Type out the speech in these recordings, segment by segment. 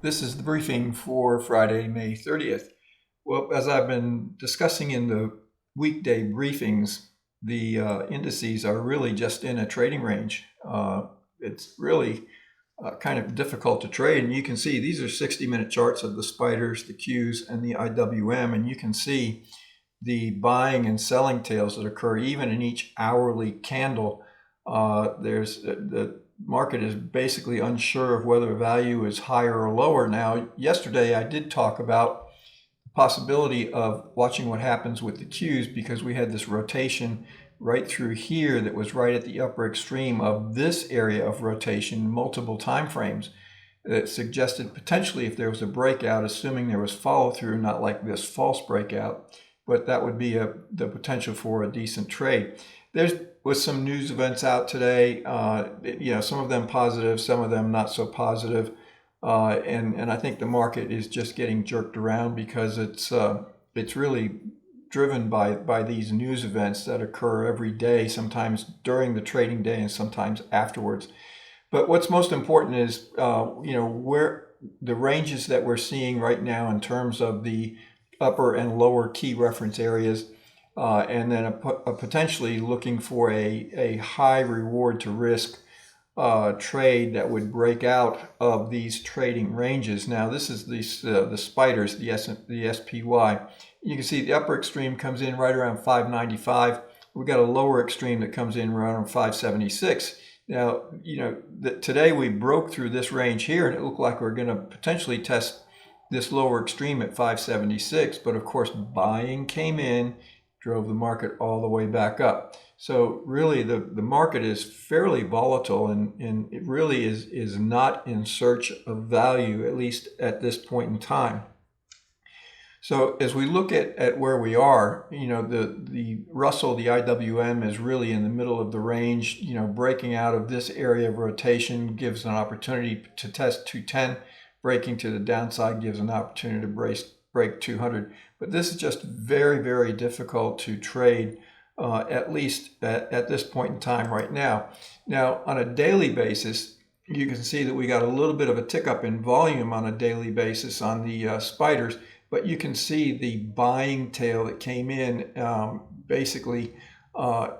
This is the briefing for Friday, May 30th. Well, as I've been discussing in the weekday briefings, the indices are really just in a trading range. It's really kind of difficult to trade, and you can see these are 60-minute charts of the spiders, the Qs, and the IWM, and you can see the buying and selling tails that occur even in each hourly candle. The market is basically unsure of whether value is higher or lower. Now, yesterday I did talk about the possibility of watching what happens with the Qs because we had this rotation right through here that was right at the upper extreme of this area of rotation, multiple time frames, that suggested potentially if there was a breakout, assuming there was follow through, not like this false breakout, but that would be the potential for a decent trade. There was some news events out today, some of them positive, some of them not so positive, and I think the market is just getting jerked around because it's really driven by these news events that occur every day, sometimes during the trading day and sometimes afterwards. But what's most important is where the ranges that we're seeing right now in terms of the upper and lower key reference areas, and then potentially looking for a high reward to risk trade that would break out of these trading ranges. Now this is the spiders, the SPY. You can see the upper extreme comes in right around 595. We've got a lower extreme that comes in around 576. Now, today we broke through this range here and it looked like we're going to potentially test this lower extreme at 576, but of course buying came in, drove the market all the way back up. So really the market is fairly volatile and it really is not in search of value, at least at this point in time. So as we look at where we are, the Russell, the IWM is really in the middle of the range. Breaking out of this area of rotation gives an opportunity to test 210. Breaking to the downside gives an opportunity to break 200. But this is just very, very difficult to trade, at least at this point in time right now. Now, on a daily basis, you can see that we got a little bit of a tick up in volume on a daily basis on the spiders, but you can see the buying tail that came in basically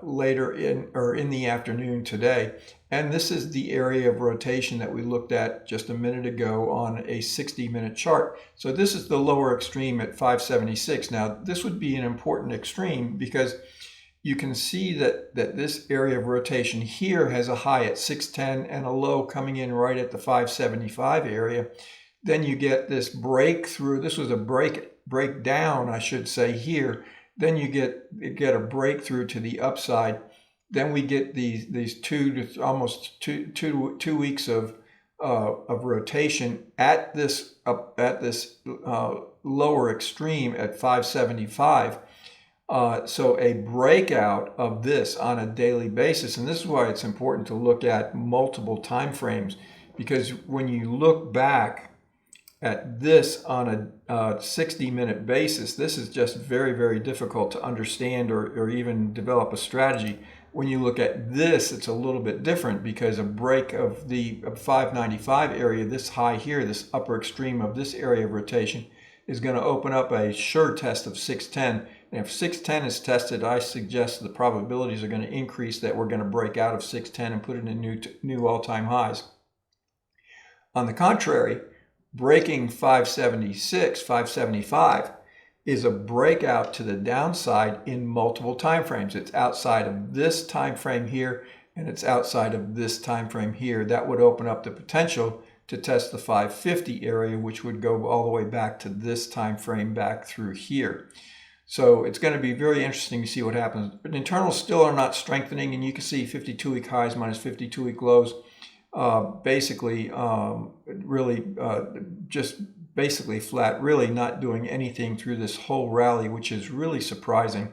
later in the afternoon today. And this is the area of rotation that we looked at just a minute ago on a 60-minute chart. So this is the lower extreme at 576. Now, this would be an important extreme because you can see that this area of rotation here has a high at 610 and a low coming in right at the 575 area. Then you get this breakthrough. This was a breakdown, I should say, here. Then you get a breakthrough to the upside. Then we get these almost two weeks of rotation at this lower extreme at 575. So a breakout of this on a daily basis, and this is why it's important to look at multiple time frames, because when you look back at this on a 60-minute basis, this is just very, very difficult to understand or even develop a strategy. When you look at this, it's a little bit different because a break of the 595 area, this high here, this upper extreme of this area of rotation, is going to open up a sure test of 610. And if 610 is tested, I suggest the probabilities are going to increase that we're going to break out of 610 and put it in new all-time highs. On the contrary, breaking 576, 575 is a breakout to the downside in multiple time frames. It's outside of this time frame here, and it's outside of this time frame here. That would open up the potential to test the 550 area, which would go all the way back to this time frame back through here. So it's going to be very interesting to see what happens. But internals still are not strengthening, and you can see 52-week highs minus 52-week lows. Just basically flat, really not doing anything through this whole rally, which is really surprising.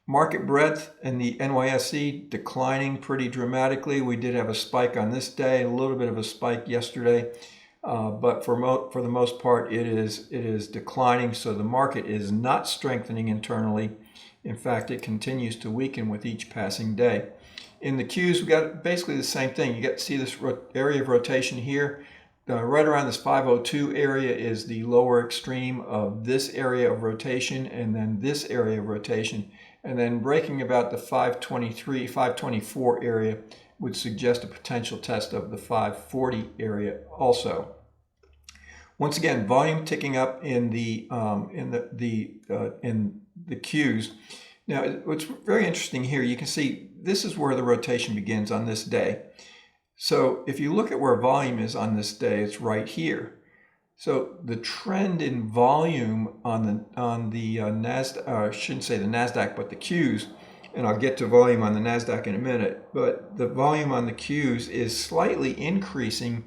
Market breadth in the NYSE declining pretty dramatically. We did have a spike on this day, a little bit of a spike yesterday, but for the most part, it is declining. So the market is not strengthening internally. In fact, it continues to weaken with each passing day. In the Qs, we got basically the same thing. You get to see this area of rotation here. right around this 502 area is the lower extreme of this area of rotation, and then this area of rotation. And then breaking about the 523, 524 area would suggest a potential test of the 540 area also. Once again, volume ticking up in the Qs. Now, what's very interesting here, you can see this is where the rotation begins on this day. So if you look at where volume is on this day, it's right here. So the trend in volume on the Nasdaq, I shouldn't say the Nasdaq, but the Qs, and I'll get to volume on the Nasdaq in a minute, but the volume on the Qs is slightly increasing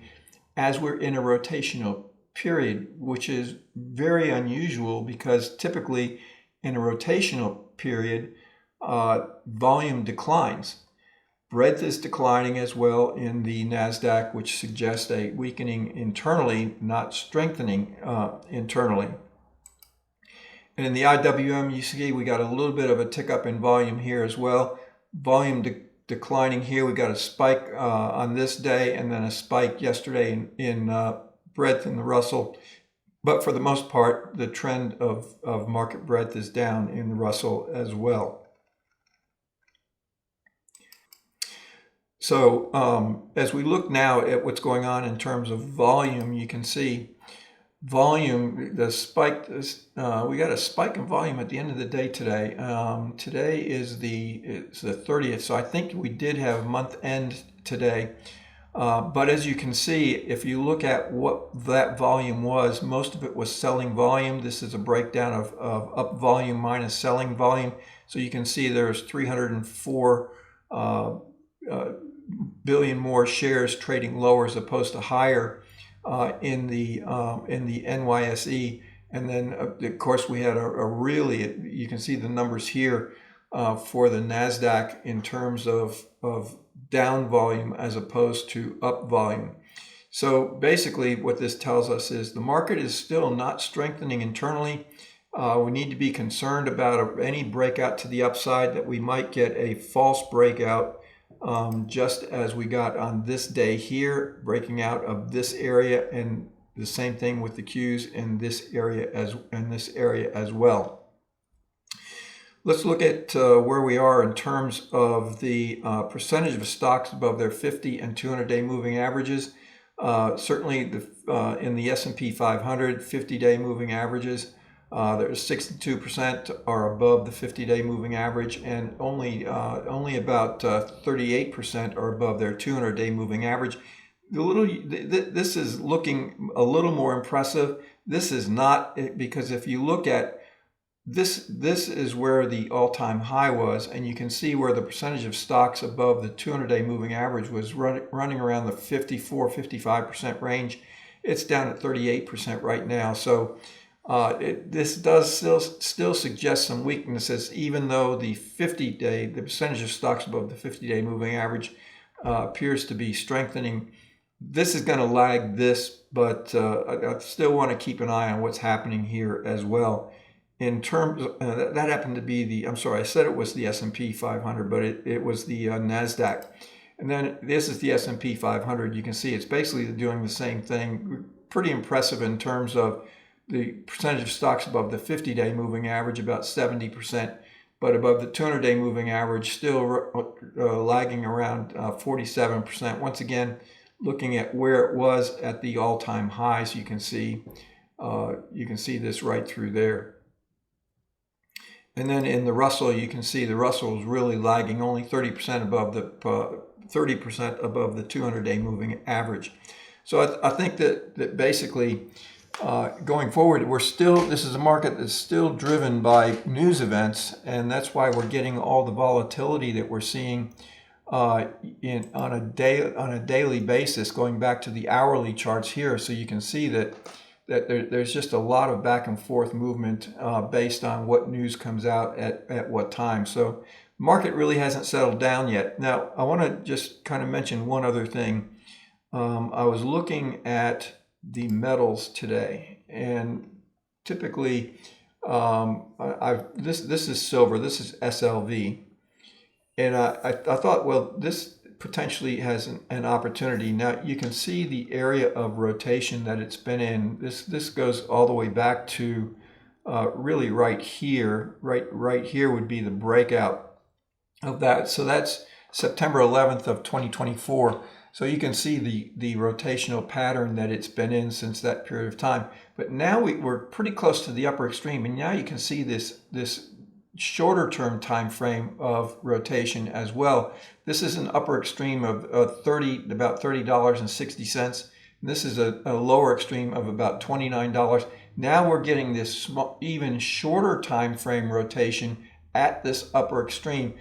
as we're in a rotational period, which is very unusual because typically in a rotational period, volume declines. Breadth is declining as well in the Nasdaq, which suggests a weakening internally, not strengthening internally. And in the IWM, you see we got a little bit of a tick up in volume here as well. Volume declining here. We got a spike on this day and then a spike yesterday in breadth in the Russell. But for the most part, the trend of market breadth is down in the Russell as well. So as we look now at what's going on in terms of volume, you can see volume, the spike, we got a spike in volume at the end of the day today. Today is it's the 30th, so I think we did have month end today. But as you can see, if you look at what that volume was, most of it was selling volume. This is a breakdown of up volume minus selling volume. So you can see there's 304 billion more shares trading lower as opposed to higher in the NYSE. And then of course we had a really, you can see the numbers here for the Nasdaq in terms of down volume as opposed to up volume. So basically what this tells us is the market is still not strengthening internally. We need to be concerned about any breakout to the upside, that we might get a false breakout, just as we got on this day here, breaking out of this area, and the same thing with the Qs in this area as well. Let's look at where we are in terms of the percentage of stocks above their 50 and 200-day moving averages. Certainly in the S&P 500 50-day moving averages, there's 62% are above the 50-day moving average, and only about 38% are above their 200-day moving average. This is looking a little more impressive. This is not, because if you look at this is where the all-time high was, and you can see where the percentage of stocks above the 200-day moving average was running around the 54-55% range. It's down at 38% right now. So this does still suggest some weaknesses, even though the percentage of stocks above the 50-day moving average appears to be strengthening. This is going to lag this, but I still want to keep an eye on what's happening here as well. In terms of, that happened to be I said it was the S&P 500, but it was the NASDAQ. And then this is the S&P 500. You can see it's basically doing the same thing. Pretty impressive in terms of the percentage of stocks above the 50-day moving average, about 70%, but above the 200-day moving average, still lagging around 47%. Once again, looking at where it was at the all-time highs, you can see this right through there. And then in the Russell, you can see the Russell is really lagging, only 30% above the 200-day moving average. So I think that basically going forward, this is a market that's still driven by news events, and that's why we're getting all the volatility that we're seeing on a daily basis, going back to the hourly charts here. So you can see that there's just a lot of back and forth movement based on what news comes out at what time. So market really hasn't settled down yet. Now, I want to just kind of mention one other thing. I was looking at the metals today, and typically this is silver, this is SLV, and I thought, well, this potentially has an opportunity. Now you can see the area of rotation that it's been in. This goes all the way back to really right here. Right here would be the breakout of that. So that's September 11th of 2024. So you can see the rotational pattern that it's been in since that period of time. But now we're pretty close to the upper extreme, and now you can see this shorter term time frame of rotation as well. This is an upper extreme of about $30.60. This is a lower extreme of about $29. Now we're getting this small, even shorter time frame rotation at this upper extreme.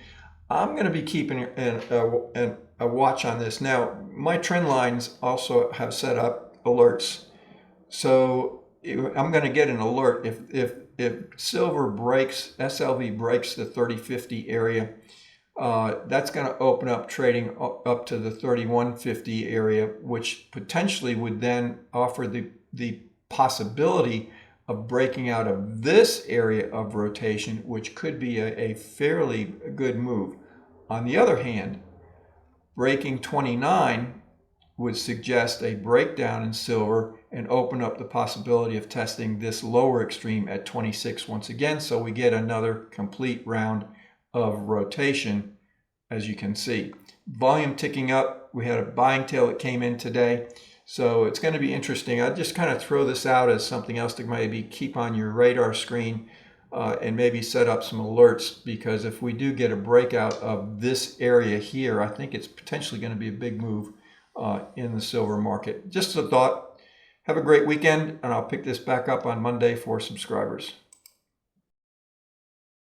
I'm going to be keeping a watch on this. Now, my trend lines also have set up alerts. So I'm going to get an alert if silver breaks, SLV breaks the 30.50 area. That's going to open up trading up to the 31.50 area, which potentially would then offer the possibility of breaking out of this area of rotation, which could be a fairly good move. On the other hand, breaking 29 would suggest a breakdown in silver and open up the possibility of testing this lower extreme at 26 once again. So we get another complete round of rotation, as you can see. Volume ticking up. We had a buying tail that came in today. So it's going to be interesting. I'll just kind of throw this out as something else to maybe keep on your radar screen and maybe set up some alerts, because if we do get a breakout of this area here, I think it's potentially going to be a big move in the silver market. Just a thought. Have a great weekend, and I'll pick this back up on Monday for subscribers.